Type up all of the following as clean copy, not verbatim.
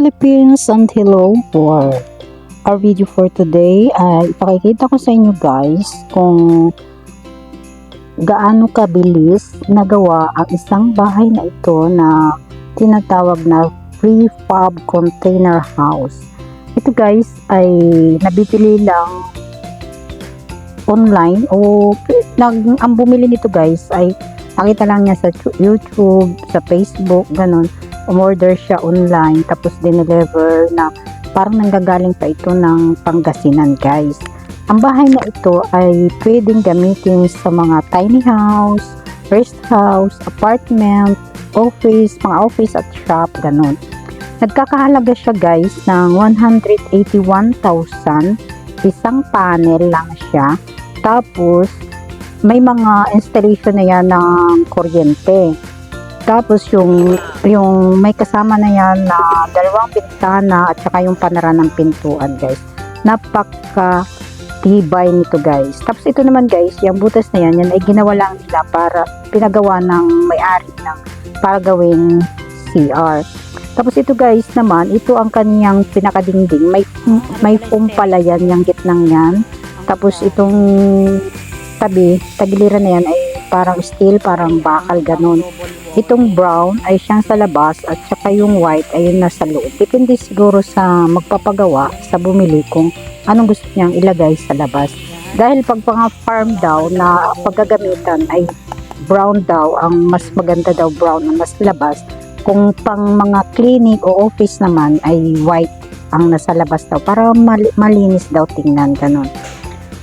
Philippines and hello world. Our video for today ay ipakikita ko sa inyo guys kung gaano kabilis nagawa ang isang bahay na ito na tinatawag na prefab container house. Ito guys ay nabibili lang online o ang bumili nito guys ay nakita lang niya sa YouTube, sa Facebook, ganun. Umorder siya online tapos dineliver na parang nanggagaling pa ito ng Pangasinan guys. Ang bahay na ito ay pwedeng gamitin sa mga tiny house, rest house, apartment, office, mga office at shop, ganun. Nagkakahalaga siya guys ng 181,000, isang panel lang siya. Tapos may mga installation na yan ng kuryente. Tapos yung may kasama na yan na dalawang bintana at saka yung panara ng pintuan guys. Napaka tibay nito guys. Tapos ito naman guys, yung butas na yan ay ginawa lang nila para pinagawa ng may-ari ng para gawing CR. Tapos ito guys naman, ito ang kaniyang pinakadingding. May foam pala yan, yung gitnang yan. Tapos itong tagiliran na yan ay parang steel, parang bakal ganun. Itong brown ay siyang sa labas at saka yung white ay yung nasa loob. Depende siguro sa magpapagawa, sa bumili kung anong gusto niyang ilagay sa labas. Dahil pag mga farm daw na paggagamitan ay brown daw, ang mas maganda daw brown ang mas labas. Kung pang mga clinic o office naman ay white ang nasa labas daw para malinis daw tingnan ganun.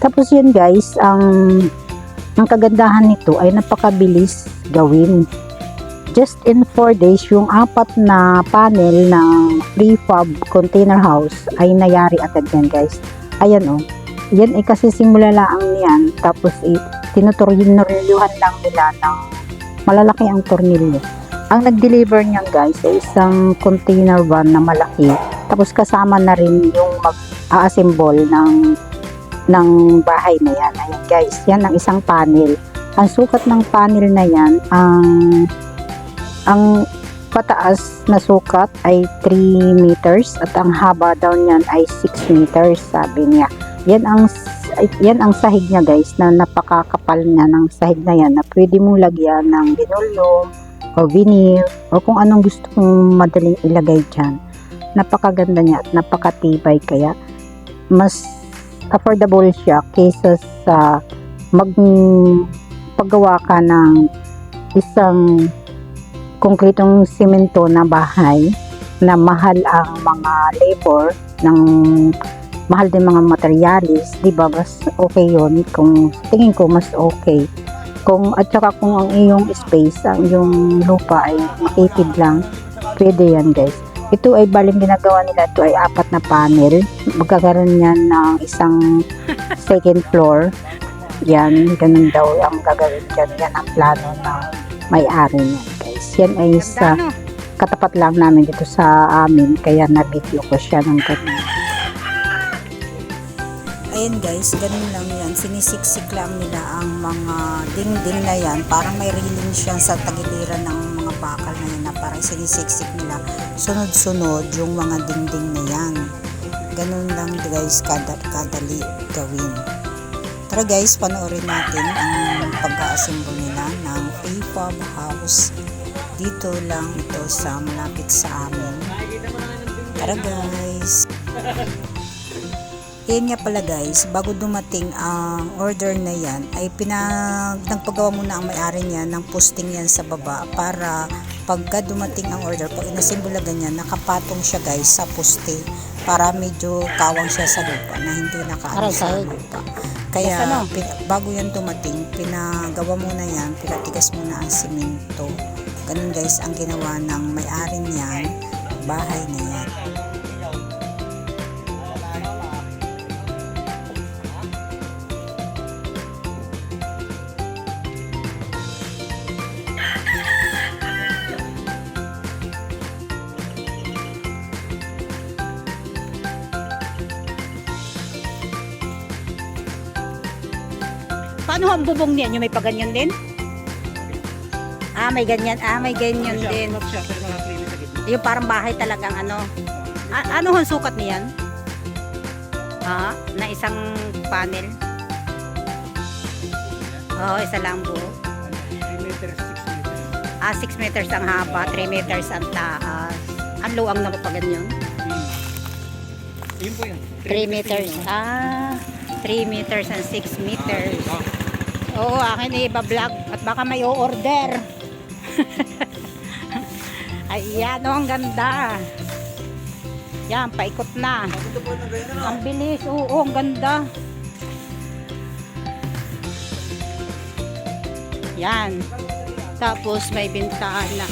Tapos yun guys, ang kagandahan nito ay napakabilis gawin. Just in 4 days, yung 4 na panel ng prefab container house ay nayari agad yan guys. Ayan o. Yan ay kasi simula lang yan. Tapos tinutornilyuhan lang nila ng malalaki ang tornilyo. Ang nag-deliver niyan guys ay isang container van na malaki. Tapos kasama na rin yung mag-a-assemble ng bahay na yan. Ayan guys, yan ang isang panel. Ang sukat ng panel na yan, ang pataas na sukat ay 3 meters at ang haba daw niyan ay 6 meters sabi niya. Yan ang sahig niya guys, na napakakapal niya ng sahig na yan na pwede mong lagyan ng linoleum o vinyl o kung anong gusto mong madaling ilagay dyan. Napakaganda niya at napakatibay, kaya mas affordable siya kaysa sa magpagawa ka ng isang konkretong simento na bahay na mahal ang mga labor, mahal din mga materialis, di ba? Mas okay yun, kung tingin ko mas okay. At saka kung ang iyong space, ang iyong lupa ay makitid lang, pwede yan guys. Ito ay baling ginagawa nila, ito ay 4 na panel. Magkakaroon yan ng isang second floor. Yan, ganun daw ang gagawin dyan. Yan ang plano ng may-ari niyan guys. Yan ay sa katapat lang namin dito sa amin, kaya na-video ko siya ng ganun. Ayan guys, ganun lang yan. Sinisiksik lang nila ang mga dingding na yan. Parang may railing siya sa tagiliran ng mga bakal na yan na parang sinisiksik nila. Sunod-sunod yung mga dingding na yan. Ganun lang guys, kadali gawin. Tara guys, panoorin natin ang pag-assemble nila ng prefab house. Dito lang ito sa malapit sa amin. Tara guys. Yan nga pala guys, bago dumating ang order na yan, ay nagpagawa muna ang may-ari niya ng posting yan sa baba para pagka dumating ang order, pag inassemble ganyan, nakapatong siya guys sa poste para medyo kawang siya sa lupa na hindi nakaano sa lupa. Kaya bago yan dumating, pinagawa muna yan, pinatigas muna ang simento. Ganun guys ang ginawa ng may-ari niyan, bahay na yan. Paano ang bubong niyan? Yung may paganyan din? May ganyan. May ganyan din. Yung parang bahay talagang ano. Ano ang sukat niyan? Na isang panel? Oo, isa lang buo. 3 meters, 6 meters. 6 meters ang haba, 3 meters ang taas. Ang luwang na pa ganyan. Yun po yun. 3 meters. 3 meters and 6 meters. Oo, akin i-vlog at baka may o-order. Ayan, ang ganda. Yan, paikot na. Ang bilis, oo, ang ganda. Yan. Tapos may bintana.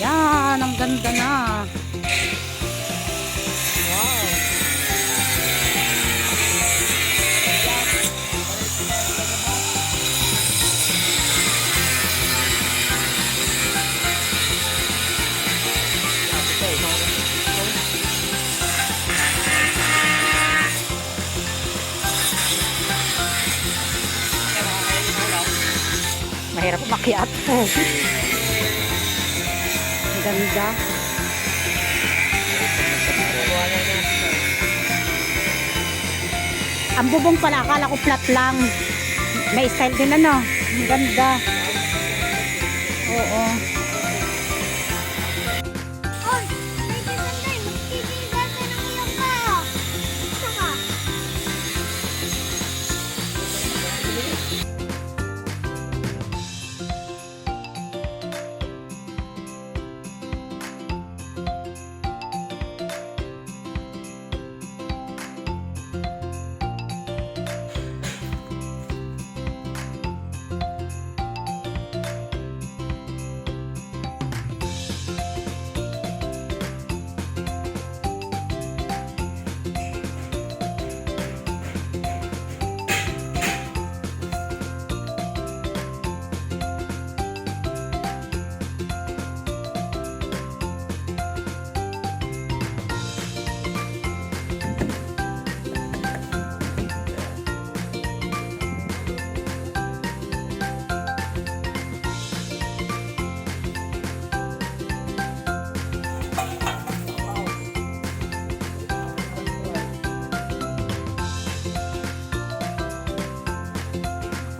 Yan, ang ganda na. Wow. Mahirap umakyat. Ang ganda. Ang bubong pala, akala ko flat lang. May style din ano. Ang ganda. Oo. Oy, may sandali, magtitigan ka ng iyong ka. Saka,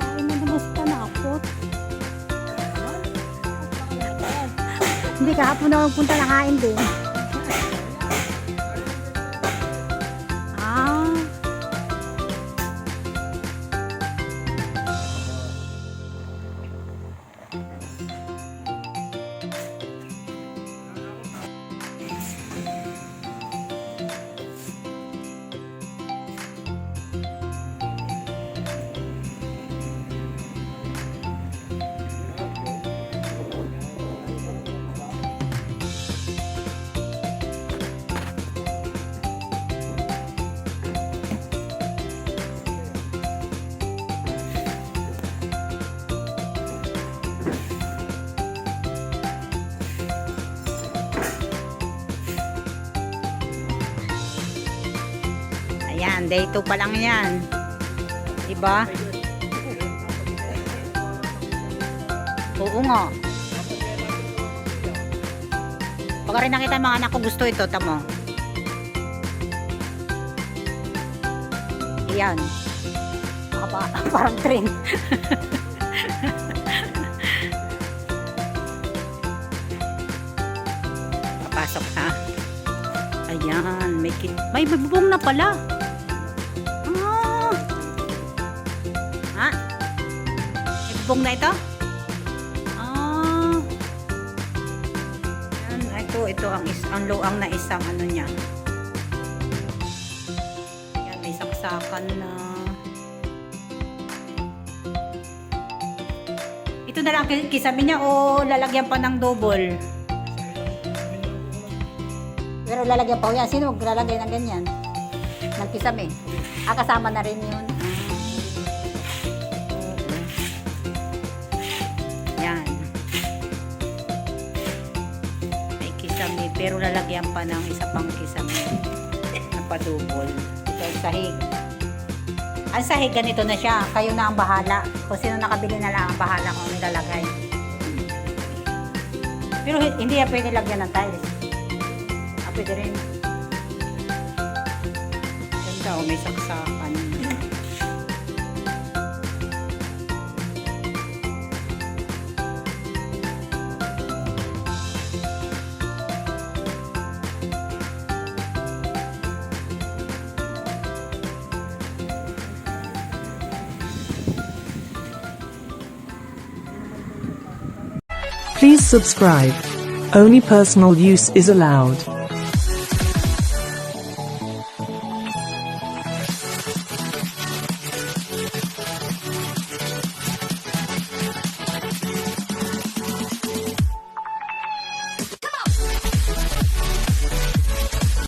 Kain na naman sa tanakot. Hindi, kahapon na magpunta na kain din. Ah. Ayan, day 2 pa lang yan. Diba? Oo nga. Pag rin nakita mga anak ko gusto ito, tamo. Ayan. Parang train. Papasok na. Ayan, may bubong na pala. Ha? May bubong na ito? Ayan, ito ang luang na isang ano niya. Ayan, may saksakan na. Ito na lang kisame niya o lalagyan pa ng double? Pero lalagyan pa yan. Sino maglalagay ng ganyan? Ng kisame. Kasama na rin yun. Yan. May kisame. Pero lalagyan pa ng isa pang kisame. Napadubol. Ito ang sahig. Ang sahig ganito na siya. Kayo na ang bahala. Kung sino nakabili na lang ang bahala kung nilalagay. Pero hindi yan pwede lagyan ng tiles. pwede rin. Ganda, oh, may saksakan. Please subscribe. Only personal use is allowed.